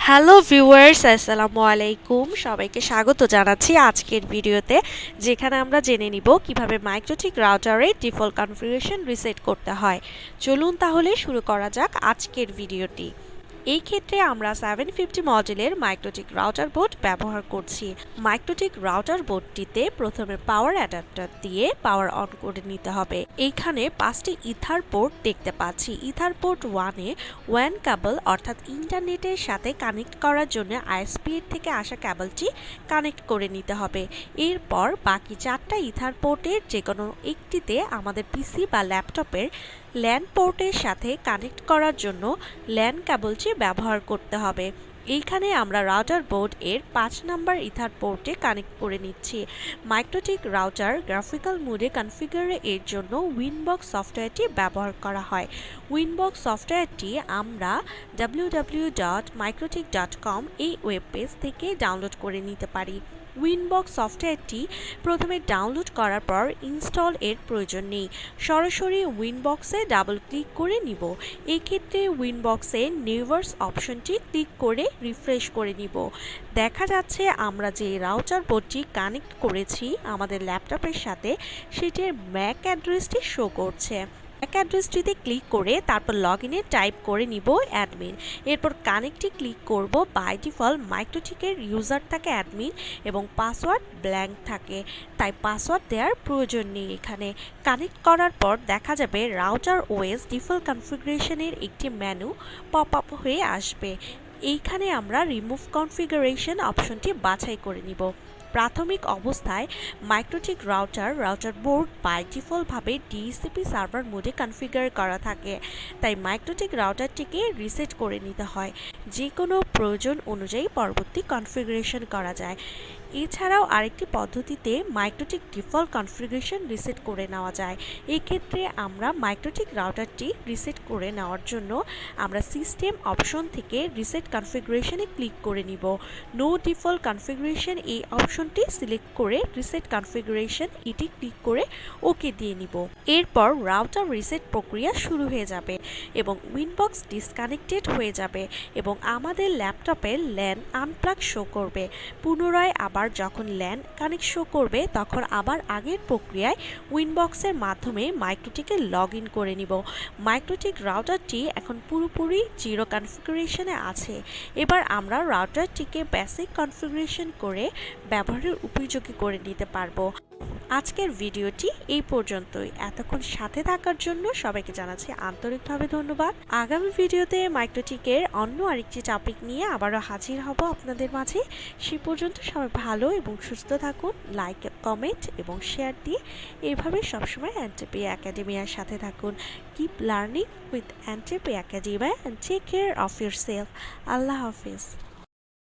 Hello viewers, আসসালামু আলাইকুম। সবাইকে স্বাগত জানাচ্ছি আজকের ভিডিওতে, যেখানে আমরা জেনে নিব কিভাবে মাইক্রোটিক রাউটারের ডিফল্ট কনফিগারেশন রিসেট করতে হয়। চলুন তাহলে শুরু করা যাক আজকের ভিডিওটি। এই ক্ষেত্রে আমরা 750 মডেলের মাইক্রোটিক রাউটার বোর্ড ব্যবহার করছি। মাইক্রোটিক রাউটার বোর্ডটিতে প্রথমে পাওয়ার অ্যাডাপ্টার দিয়ে পাওয়ার অন করে নিতে হবে। এইখানে 5টি ইথার পোর্ট দেখতে পাচ্ছি। ইথার পোর্ট 1-এ ওয়ান কেবল অর্থাৎ ইন্টারনেটের সাথে কানেক্ট করার জন্য আইএসপি এর থেকে আসা কেবলটি কানেক্ট করে নিতে হবে। এরপর বাকি 4টা ইথার পোর্টের যে কোনো একটিতে আমাদের পিসি বা ল্যাপটপের ল্যান পোর্টের সাথে কানেক্ট করার জন্য ল্যান কেবলটি ব্যবহার করতে হবে। এইখানে আমরা রাউটার বোর্ড এর 5 নম্বর ইথার পোর্টে কানেক্ট করে নিচ্ছি। মাইক্রোটিক রাউটার গ্রাফিক্যাল মোডে কনফিগার এর জন্য উইনবক্স সফটওয়্যারটি ব্যবহার করা হয়। উইনবক্স সফটওয়্যারটি আমরা www.mikrotik.com এই ওয়েব পেজ থেকে ডাউনলোড করে নিতে পারি। উইনবক্স সফটওয়্যারটি প্রথমে ডাউনলোড করার পর ইনস্টল এর প্রয়োজন নেই, সরাসরি উইনবক্সে ডাবল ক্লিক করে নিব। এই ক্ষেত্রে উইনবক্সে নিউভার্স অপশনটি ক্লিক করে রিফ্রেশ করে নিব। দেখা যাচ্ছে আমরা যে রাউটার বোর্ডটি কানেক্ট করেছি আমাদের ল্যাপটপের সাথে, সেটির ম্যাক অ্যাড্রেসটি শো করছে। ম্যাক অ্যাড্রেসটিতে ক্লিক করে তারপর লগইনে টাইপ করে নিব অ্যাডমিন। এরপর কানেক্টে ক্লিক করব। বাই ডিফল্ট মাইক্রোটিকের ইউজার থাকে অ্যাডমিন এবং পাসওয়ার্ড ব্ল্যাঙ্ক থাকে, তাই পাসওয়ার্ড দেওয়ার প্রয়োজন নেই। এখানে কানেক্ট করার পর দেখা যাবে রাউটার ওএস ডিফল্ট কনফিগারেশনের একটি মেনু পপ আপ হয়ে আসবে। এইখানে আমরা রিমুভ কনফিগারেশন অপশনটি বাছাই করে নিব। প্রাথমিক অবস্থায় মাইক্রোটিক রাউটার বোর্ড বাই ডিফল্টভাবে ডিএসসিপি সার্ভার মোডে কনফিগার করা থাকে, তাই মাইক্রোটিক রাউটারটিকে রিসেট করে নিতে হয়। যে কোনো প্রয়োজন অনুযায়ী পরবর্তী কনফিগারেশন করা যায়। এছাড়াও আরেকটি পদ্ধতিতে মাইক্রোটিক ডিফল্ট কনফিগারেশন রিসেট করে নেওয়া যায়। এক্ষেত্রে আমরা মাইক্রোটিক রাউটারটি রিসেট করে নেওয়ার জন্য আমরা সিস্টেম অপশন থেকে রিসেট কনফিগারেশনে ক্লিক করে নিব। নো ডিফল্ট কনফিগারেশন এই অপশনটি সিলেক্ট করে রিসেট কনফিগারেশন এটি ক্লিক করে ওকে দিয়ে নিব। এরপর রাউটার রিসেট প্রক্রিয়া শুরু হয়ে যাবে এবং উইনবক্স ডিসকানেক্টেড হয়ে যাবে এবং আমাদের ল্যাপটপের ল্যান আনপ্লাগ শো করবে। পুনরায় আবার যখন ল্যান কানেক্ট শো করবে তখন আবার আগের প্রক্রিয়ায় উইনবক্সের মাধ্যমে মাইক্রোটিকে লগ ইন করে নিব। মাইক্রোটিক রাউটারটি এখন পুরোপুরি জিরো কনফিগারেশনে আছে। এবার আমরা রাউটারটিকে বেসিক কনফিগারেশন করে ব্যবহারের উপযোগী করে নিতে পারবো। আজকের ভিডিওটি এই পর্যন্তই। এতক্ষণ সাথে থাকার জন্য সবাইকে জানাচ্ছি আন্তরিকভাবে ধন্যবাদ। আগামী ভিডিওতে মাইক্রোটিকের অন্য আরেকটি টপিক নিয়ে আবারও হাজির হব আপনাদের মাঝে। সে পর্যন্ত সবাই ভালো এবং সুস্থ থাকুন। লাইক, কমেন্ট এবং শেয়ার দিয়ে এইভাবে সবসময় এনটিপি একাডেমিয়ার সাথে থাকুন। Keep learning with NTP academia and take care of yourself. Allah Hafiz.